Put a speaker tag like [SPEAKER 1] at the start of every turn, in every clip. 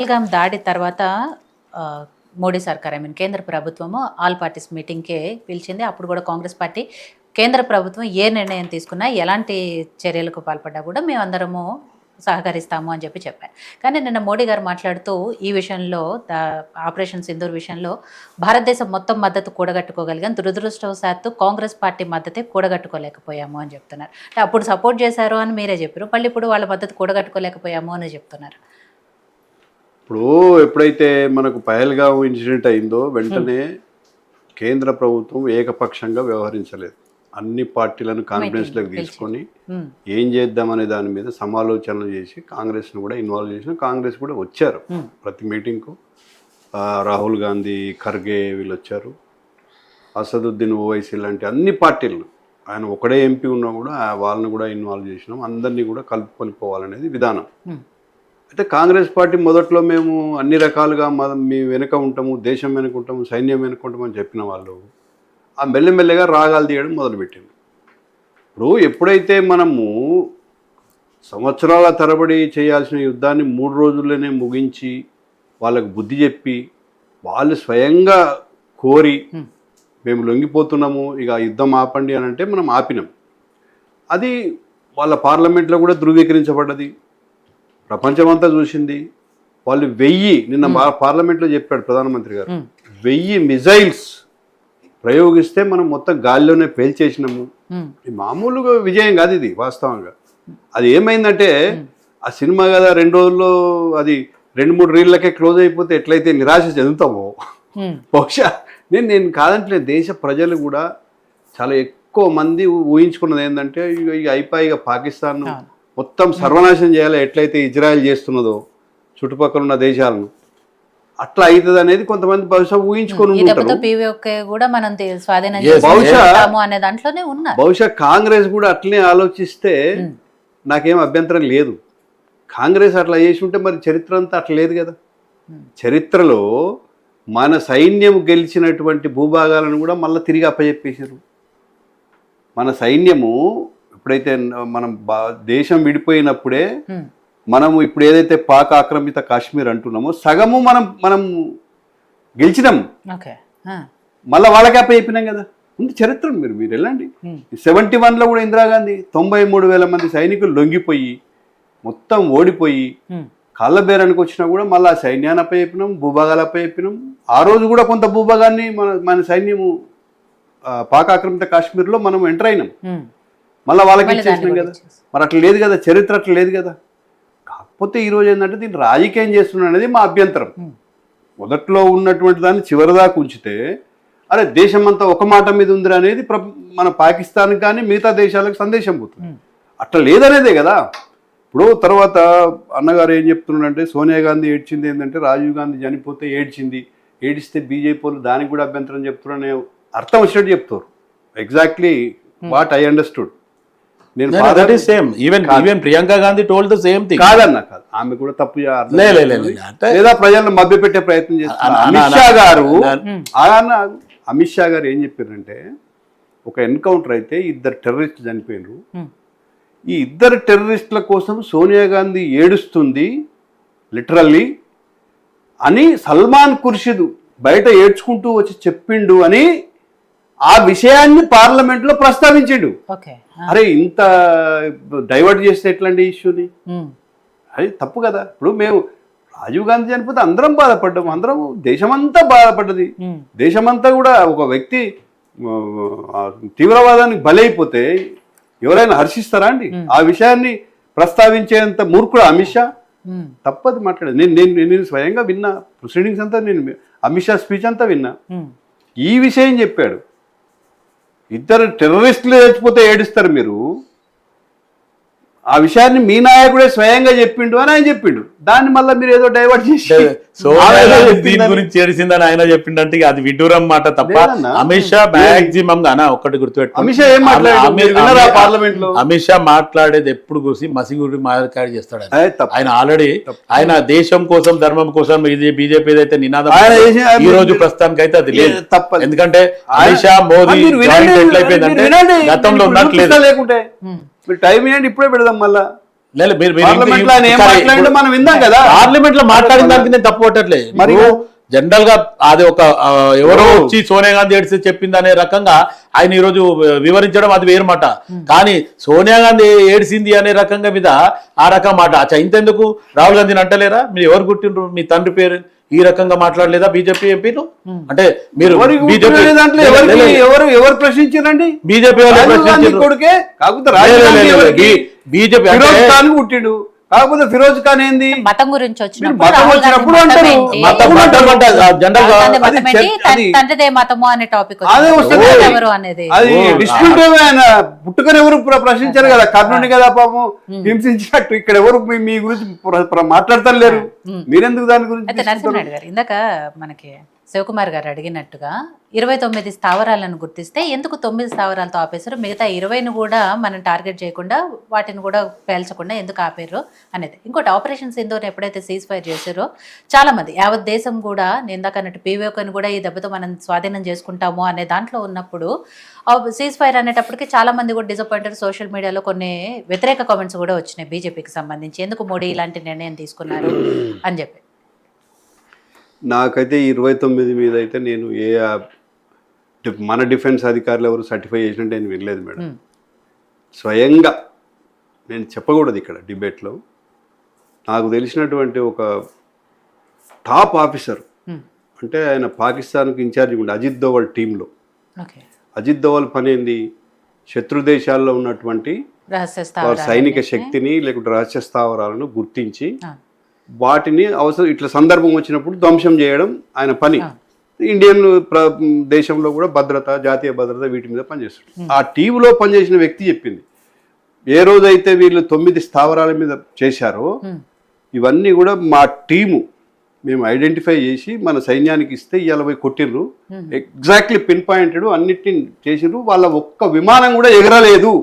[SPEAKER 1] పహల్గామ్ దాడి తర్వాత మోడీ సర్కార్ కేంద్ర ప్రభుత్వము ఆల్ పార్టీస్ మీటింగ్కే పిలిచింది. అప్పుడు కూడా కాంగ్రెస్ పార్టీ కేంద్ర ప్రభుత్వం ఏ నిర్ణయం తీసుకున్నా ఎలాంటి చర్యలకు పాల్పడ్డా కూడా మేమందరము సహకరిస్తాము అని చెప్పారు. కానీ నిన్న మోడీ గారు మాట్లాడుతూ ఈ విషయంలో ఆపరేషన్ సింధూర్ విషయంలో భారతదేశం మొత్తం మద్దతు కూడగట్టుకోగలిగాం, దురదృష్టవశాత్తు కాంగ్రెస్ పార్టీ మద్దతే కూడగట్టుకోలేకపోయాము అని చెప్తున్నారు. అంటే అప్పుడు సపోర్ట్ చేశారు అని మీరే చెప్పారు, మళ్ళీ ఇప్పుడు వాళ్ళ మద్దతు కూడగట్టుకోలేకపోయాము అని చెప్తున్నారు.
[SPEAKER 2] ఇప్పుడు ఎప్పుడైతే మనకు పహల్గామ్ ఇన్సిడెంట్ అయిందో వెంటనే కేంద్ర ప్రభుత్వం ఏకపక్షంగా వ్యవహరించలేదు. అన్ని పార్టీలను కాన్ఫిడెన్స్లోకి తీసుకొని ఏం చేద్దామనే దాని మీద సమాలోచనలు చేసి కాంగ్రెస్ను కూడా ఇన్వాల్వ్ చేసిన. కాంగ్రెస్ కూడా వచ్చారు ప్రతి మీటింగ్కు. రాహుల్ గాంధీ, ఖర్గే వీళ్ళు వచ్చారు, అసదుద్దీన్ ఓవైసీ లాంటి అన్ని పార్టీలను, ఆయన ఒకడే ఎంపీ ఉన్నా కూడా వాళ్ళని కూడా ఇన్వాల్వ్ చేసినాం. అందరినీ కూడా కలుపుకొని పోవాలనేది విధానం. అయితే కాంగ్రెస్ పార్టీ మొదట్లో మేము అన్ని రకాలుగా మీ వెనుక ఉంటాము, దేశం వెనుక ఉంటాము, సైన్యం వెనుక ఉంటామని చెప్పిన వాళ్ళు ఆ మెల్లమెల్లగా రాగాలు తీయడం మొదలుపెట్టింది. ఇప్పుడు ఎప్పుడైతే మనము సంవత్సరాల తరబడి చేయాల్సిన యుద్ధాన్ని 3 రోజుల్లోనే ముగించి వాళ్ళకు బుద్ధి చెప్పి వాళ్ళు స్వయంగా కోరి మేము లొంగిపోతున్నాము, ఇక యుద్ధం ఆపండి అని అంటే మనం ఆపినాం. అది వాళ్ళ పార్లమెంట్లో కూడా ధృవీకరించబడ్డది, ప్రపంచమంతా చూసింది. వాళ్ళు 1000 నిన్న పార్లమెంట్లో చెప్పాడు ప్రధానమంత్రి గారు, 1000 మిజైల్స్ ప్రయోగిస్తే మనం మొత్తం గాలిలోనే పేల్చేసినాము. మామూలుగా విజయం కాదు ఇది. వాస్తవంగా అది ఏమైందంటే ఆ సినిమా కదా 2 రోజుల్లో అది 2-3 రీళ్ళకే క్లోజ్ అయిపోతే ఎట్లయితే నిరాశ చెందుతామో బహుశా నేను కాదంటలేదు. దేశ ప్రజలు కూడా చాలా ఎక్కువ మంది ఊహించుకున్నది ఏంటంటే ఇక అయిపోయి పాకిస్తాన్ మొత్తం సర్వనాశనం చేయాలి, ఎట్లయితే ఇజ్రాయెల్ చేస్తున్నదో చుట్టుపక్కల ఉన్న దేశాలను, అట్లా అవుతుంది అనేది కొంతమంది బహుశా ఊహించుకొని బహుశా కాంగ్రెస్ కూడా అట్లనే ఆలోచిస్తే నాకేం అభ్యంతరం లేదు. కాంగ్రెస్ అట్లా చేసి ఉంటే మరి చరిత్ర అంతా అట్లా లేదు కదా. చరిత్రలో మన సైన్యం గెలిచినటువంటి భూభాగాలను కూడా మళ్ళీ తిరిగి అప్పచెప్పేశారు. మన సైన్యము ఎప్పుడైతే మనం దేశం విడిపోయినప్పుడే మనము ఇప్పుడు ఏదైతే పాక్ ఆక్రమిత కాశ్మీర్ అంటున్నామో సగము మనం గెలిచినాం, మళ్ళీ వాళ్ళకి అప్పచెప్పినాం కదా. ఉంది చరిత్ర, మీరు వెళ్ళండి. 71లో కూడా ఇందిరాగాంధీ 93,000 మంది సైనికులు లొంగిపోయి మొత్తం ఓడిపోయి కాళ్ళబేరానికి వచ్చినా కూడా మళ్ళీ సైన్యాన్ని అప్పచెప్పినాం, భూభాగాలు అప్పచెప్పినాం. ఆ రోజు కూడా కొంత భూభాగాన్ని మన సైన్యము పాక్ ఆక్రమిత కాశ్మీర్లో మనం ఎంటర్ అయినాం, మళ్ళీ వాళ్ళకి ఇచ్చేసినాం కదా. మరి అట్లా లేదు కదా, చరిత్ర అట్లా లేదు కదా. కాకపోతే ఈరోజు ఏంటంటే దీన్ని రాజకీయం చేస్తున్నా అనేది మా అభ్యంతరం. మొదట్లో ఉన్నటువంటి దాన్ని చివరిదాకా ఉంచితే అరే దేశమంతా ఒక మాట మీద ఉందిరా అనేది మన పాకిస్తాన్ కానీ మిగతా దేశాలకు సందేశం పోతుంది. అట్లా లేదనేదే కదా. ఇప్పుడు తర్వాత అన్నగారు ఏం చెప్తున్నాడంటే సోనియా గాంధీ ఏడ్చింది ఏంటంటే రాజీవ్ గాంధీ చనిపోతే ఏడిస్తే బీజేపీ వాళ్ళు దానికి కూడా అభ్యంతరం చెప్తున్నారనే అర్థం వచ్చినట్టు చెప్తారు. Exactly what I understood.
[SPEAKER 3] Priyanka Gandhi told the same thing.
[SPEAKER 2] కాదన్న కాదు, ఆమె కూడా తప్పు లేదా ప్రజలను మభ్యపెట్టే ప్రయత్నం చేస్తారు. అమిత్ షా గారు ఏం చెప్పారంటే ఒక ఎన్కౌంటర్ అయితే 2 టెర్రరిస్టులు చనిపోయినారు, ఈ 2 టెర్రరిస్టుల కోసం సోనియా గాంధీ ఏడుస్తుంది లిటరల్లీ అని సల్మాన్ ఖుర్షిద్ బయట ఏడ్చుకుంటూ వచ్చి చెప్పిండు అని ఆ విషయాన్ని పార్లమెంట్లో ప్రస్తావించాడు. అరే ఇంత డైవర్ట్ చేస్తే ఎట్లాంటి ఇష్యూని, అది తప్పు కదా. ఇప్పుడు మేము రాజీవ్ గాంధీ చనిపోతే అందరం బాధపడ్డాం, అందరం దేశమంతా బాధపడ్డది. దేశమంతా కూడా ఒక వ్యక్తి తీవ్రవాదానికి బలైపోతే ఎవరైనా హర్షిస్తారా అండి? ఆ విషయాన్ని ప్రస్తావించేంత మూర్ఖుడు అమిత్ షా. తప్పది మాట్లాడేది. నేను స్వయంగా విన్నా ప్రొసీడింగ్స్ అంతా, నేను అమిత్ షా స్పీచ్ అంతా విన్నా. ఈ విషయం చెప్పాడు. 2 టెర్రరిస్టులు చచ్చిపోతే ఏడుస్తారు మీరు, ఆ విషయాన్ని మీ నాయకుడే స్వయంగా చెప్పిండు అని ఆయన చెప్పిండు. దాన్ని మళ్ళీ మీరు ఏదో డైవర్ట్ చేసి
[SPEAKER 3] దీని గురించి ఏడిసిందని ఆయన చెప్పిండంటే అది విడ్డూరం మాట తప్ప. అమిత్ షా మాక్సిమం గానా ఒక్కటి గుర్తుపెట్టు,
[SPEAKER 2] అమిత్ షా ఏం మాట్లాడారు పార్లమెంట్ లో?
[SPEAKER 3] అమిత్ షా మాట్లాడేది ఎప్పుడు చూసి మసిగురి మాట్లాడి చేస్తాడు ఆయన. ఆల్రెడీ ఆయన దేశం కోసం ధర్మం కోసం బీజేపీ ఏదైతే నినాదం ఈ రోజు ప్రస్తుతానికి అయితే అది లేదు. ఎందుకంటే అమిత్ షా మోదీ ఎట్లయిపోయిందంటే గతంలో ఉన్నట్లేదు.
[SPEAKER 2] లేకుంటే మీరు టైం ఏంటి, ఇప్పుడే పెడదాం మళ్ళా.
[SPEAKER 3] లేదు,
[SPEAKER 2] పార్లమెంట్ లో ఆయన ఏం మాట్లాడిండో మనం విందాం కదా.
[SPEAKER 3] పార్లమెంట్ లో మాట్లాడిన దానికి నేను తప్పు పట్టట్లే. మరి జనరల్ గా అది ఒక ఎవరో వచ్చి సోనియా గాంధీ ఏడిసి చెప్పింది అనే రకంగా ఆయన ఈ రోజు వివరించడం అది వేరు మాట. కానీ సోనియా గాంధీ ఏడిసింది అనే రకంగా మీద ఆ రకం మాట ఇంతెందుకు రాహుల్ గాంధీని అంటలేరా? మీరు ఎవరు గుర్తిండ్రు? మీ తండ్రి పేరు ఈ రకంగా మాట్లాడలేదా బీజేపీ ఎంపీలు? అంటే మీరు
[SPEAKER 2] ఎవరు ప్రశ్నించారండి?
[SPEAKER 3] బీజేపీ
[SPEAKER 2] కొడుకే కాకపోతే
[SPEAKER 3] బీజేపీ
[SPEAKER 2] పుట్టిండు, కాకపోతే ఫిరోజ్ ఖాన్ ఏంది
[SPEAKER 1] మతం గురించి వచ్చినప్పుడు తండ్రిదే మతము అనే టాపిక్ ఎవరు అనేది
[SPEAKER 2] అది డిస్ప్యూట్. ఆయన పుట్టుకని ఎవరు ప్రశ్నించారు కదా, కర్ణుని కదా పాపం హింసించినట్టు. ఇక్కడ ఎవరు మీ గురించి మాట్లాడతారు లేరు, మీరెందుకు దాని గురించి?
[SPEAKER 1] అయితే నరసింహనాయుడు గారు ఇందాక మనకి శివకుమార్ గారు అడిగినట్టుగా 29 స్థావరాలను గుర్తిస్తే ఎందుకు 9 స్థావరాలతో ఆపేశారు, మిగతా 20ని కూడా మనం టార్గెట్ చేయకుండా వాటిని కూడా పేల్చకుండా ఎందుకు ఆపారు అనేది. ఇంకోటి ఆపరేషన్ సింధూర్ ఎప్పుడైతే సీజ్ ఫైర్ చేశారో చాలా మంది యావత్ దేశం కూడా ఇందాక అన్నట్టు పీవీఓని కూడా ఈ దెబ్బతో మనం స్వాధీనం చేసుకుంటాము అనే దాంట్లో ఉన్నప్పుడు సీజ్ ఫైర్ అనేటప్పటికి చాలా మంది కూడా డిసప్పాయింటెడ్. సోషల్ మీడియాలో కొన్ని వ్యతిరేక కామెంట్స్ కూడా వచ్చినాయి బీజేపీకి సంబంధించి, ఎందుకు మోడీ ఇలాంటి నిర్ణయం తీసుకున్నారు అని చెప్పి.
[SPEAKER 2] నాకైతే 29 మీద అయితే నేను మన డిఫెన్స్ అధికారులు ఎవరు సర్టిఫై చేసినట్టు నేను వినలేదు మేడం. స్వయంగా నేను చెప్పకూడదు ఇక్కడ డిబేట్లో, నాకు తెలిసినటువంటి ఒక టాప్ ఆఫీసర్ అంటే ఆయన పాకిస్తాన్కి ఇన్ఛార్జ్ ఉండే అజిత్ దోవల్ టీంలో. అజిత్ దోవల్ పని ఏంది? శత్రు దేశాల్లో ఉన్నటువంటి సైనిక శక్తిని లేకుంటే రహస్య స్థావరాలను గుర్తించి వాటిని అవసరం ఇట్లా సందర్భం వచ్చినప్పుడు ధ్వంసం చేయడం ఆయన పని. ఇండియన్ దేశంలో కూడా భద్రత, జాతీయ భద్రత వీటి మీద పనిచేస్తుంది. ఆ టీంలో పనిచేసిన వ్యక్తి చెప్పింది, ఏ రోజైతే వీళ్ళు 9 స్థావరాల మీద చేశారో ఇవన్నీ కూడా మా టీము మేము ఐడెంటిఫై చేసి మన సైన్యానికి ఇస్తే ఇవాళ పోయి కొట్టిర్రు, ఎగ్జాక్ట్లీ పిన్ పాయింటెడ్ అన్నిటిని చేసిర్రు, వాళ్ళ ఒక్క విమానం కూడా ఎగరలేదు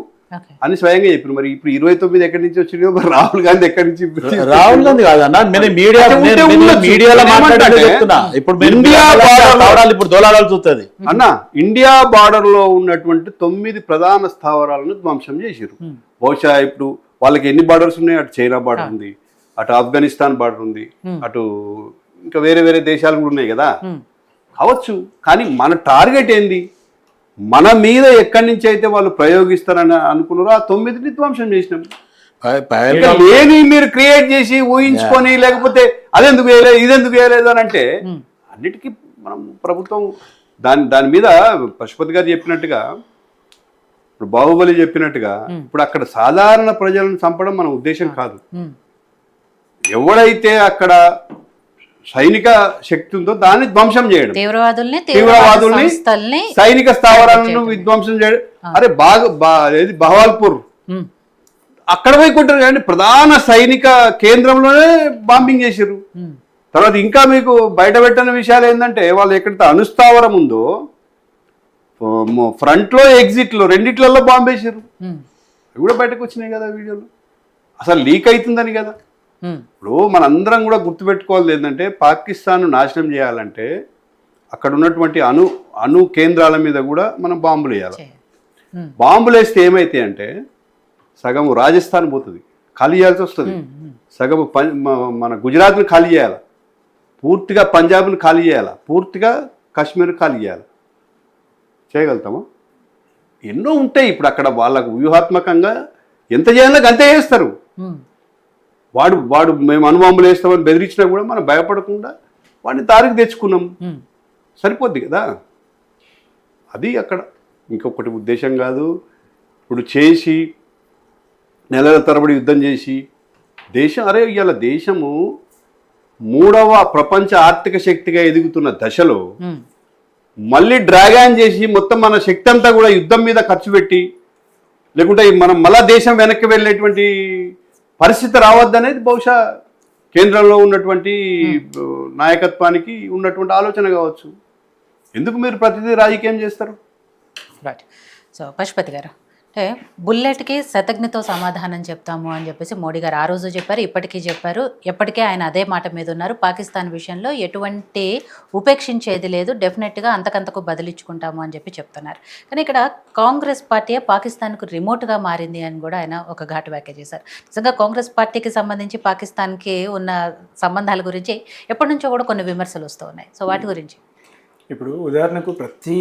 [SPEAKER 2] అని స్వయంగా చెప్పారు. మరి ఇప్పుడు 29 ఎక్కడి నుంచి వచ్చిందో, మరి రాహుల్ గాంధీ ఎక్కడి నుంచి?
[SPEAKER 3] రాహుల్ గాంధీ కాదన్నా, మీడియాలో చూస్తుంది
[SPEAKER 2] అన్న. ఇండియా బార్డర్ లో ఉన్నటువంటి 9 ప్రధాన స్థావరాలను ధ్వంసం చేసిరు. బహుశా ఇప్పుడు వాళ్ళకి ఎన్ని బార్డర్స్ ఉన్నాయి? అటు చైనా బార్డర్ ఉంది, అటు ఆఫ్ఘనిస్తాన్ బార్డర్ ఉంది, అటు ఇంకా వేరే వేరే దేశాలు కూడా ఉన్నాయి కదా, కావచ్చు. కానీ మన టార్గెట్ ఏంది? మన మీద ఎక్కడి నుంచి అయితే వాళ్ళు ప్రయోగిస్తారని అనుకున్నారో ఆ 9ని ధ్వంసం చేసినాం. లేని మీరు క్రియేట్ చేసి ఊహించుకొని లేకపోతే అదెందుకు వేయలేదు ఇదెందుకు వేయలేదు అని అంటే అన్నిటికీ మనం ప్రభుత్వం దాని మీద పశుపతి గారు చెప్పినట్టుగా, ఇప్పుడు బాహుబలి చెప్పినట్టుగా, ఇప్పుడు అక్కడ సాధారణ ప్రజలను చంపడం మన ఉద్దేశం కాదు. ఎవడైతే అక్కడ సైనిక శక్తి ఉందో దాన్ని ధ్వంసం చేయడం, తీవ్రవాదుల్ని సైనిక స్థావరాలను విధ్వంసం చేయడం. అరే బహవాల్పూర్ అక్కడ పోయి కొట్టారు కానీ ప్రధాన సైనిక కేంద్రంలోనే బాంబింగ్ చేశారు. తర్వాత ఇంకా మీకు బయట పెట్టిన విషయాలు ఏంటంటే, వాళ్ళు ఎక్కడైతే అణుస్థావరం ఉందో ఫ్రంట్ లో ఎగ్జిట్ లో రెండిట్లలో బాంబు వేసారు. అవి కూడా బయటకు వచ్చినాయి కదా వీడియోలు. అసలు లీక్ అవుతుందని కదా. ఇప్పుడు మనందరం కూడా గుర్తుపెట్టుకోవాలి ఏంటంటే, పాకిస్తాన్ నాశనం చేయాలంటే అక్కడ ఉన్నటువంటి అణు కేంద్రాల మీద కూడా మనం బాంబులు వేయాలి. బాంబులు వేస్తే ఏమైతే అంటే సగం రాజస్థాన్ పోతుంది, ఖాళీ చేయాల్సి వస్తుంది. సగం మన గుజరాత్ని ఖాళీ చేయాలి, పూర్తిగా పంజాబ్ని ఖాళీ చేయాలి, పూర్తిగా కాశ్మీర్ ఖాళీ చేయాలి. చేయగలుగుతామా? ఎన్నో ఉంటాయి. ఇప్పుడు అక్కడ వాళ్ళకు వ్యూహాత్మకంగా ఎంత చేయాలో అంతే చేస్తారు. వాడు మేము అణుబాంబులు వేస్తామని బెదిరించినా కూడా మనం భయపడకుండా వాడిని దారికి తెచ్చుకున్నాం, సరిపోద్ది కదా. అది అక్కడ ఇంకొకటి ఉద్దేశం కాదు. ఇప్పుడు చేసి నెలల తరబడి యుద్ధం చేసి ఇవాళ దేశము 3వ ప్రపంచ ఆర్థిక శక్తిగా ఎదుగుతున్న దశలో మళ్ళీ డ్రాగాన్ చేసి మొత్తం మన శక్తి అంతా కూడా యుద్ధం మీద ఖర్చు పెట్టి, లేకుంటే మనం మళ్ళా దేశం వెనక్కి వెళ్ళేటువంటి పరిస్థితి రావద్దనేది బహుశా కేంద్రంలో ఉన్నటువంటి నాయకత్వానికి ఉన్నటువంటి ఆలోచన కావచ్చు. ఎందుకు మీరు ప్రతిదీ రాజకీయం చేస్తారు?
[SPEAKER 1] రైట్. సో పశుపతి గారు, అంటే బుల్లెట్కి శతజ్ఞతో సమాధానం చెప్తాము అని చెప్పేసి మోడీ గారు ఆ రోజు చెప్పారు, ఇప్పటికీ చెప్పారు. ఎప్పటికే ఆయన అదే మాట మీద ఉన్నారు. పాకిస్తాన్ విషయంలో ఎటువంటి ఉపేక్షించేది లేదు, డెఫినెట్గా అంతకంతకు బదిలించుకుంటాము అని చెప్పి చెప్తున్నారు. కానీ ఇక్కడ కాంగ్రెస్ పార్టీయే పాకిస్తాన్కు రిమోట్గా మారింది అని కూడా ఆయన ఒక ఘాటు వ్యాఖ్య చేశారు. నిజంగా కాంగ్రెస్ పార్టీకి సంబంధించి పాకిస్తాన్కి ఉన్న సంబంధాల గురించి ఎప్పటి నుంచో కూడా కొన్ని విమర్శలు వస్తూ ఉన్నాయి. సో వాటి గురించి
[SPEAKER 4] ఇప్పుడు ఉదాహరణకు ప్రతి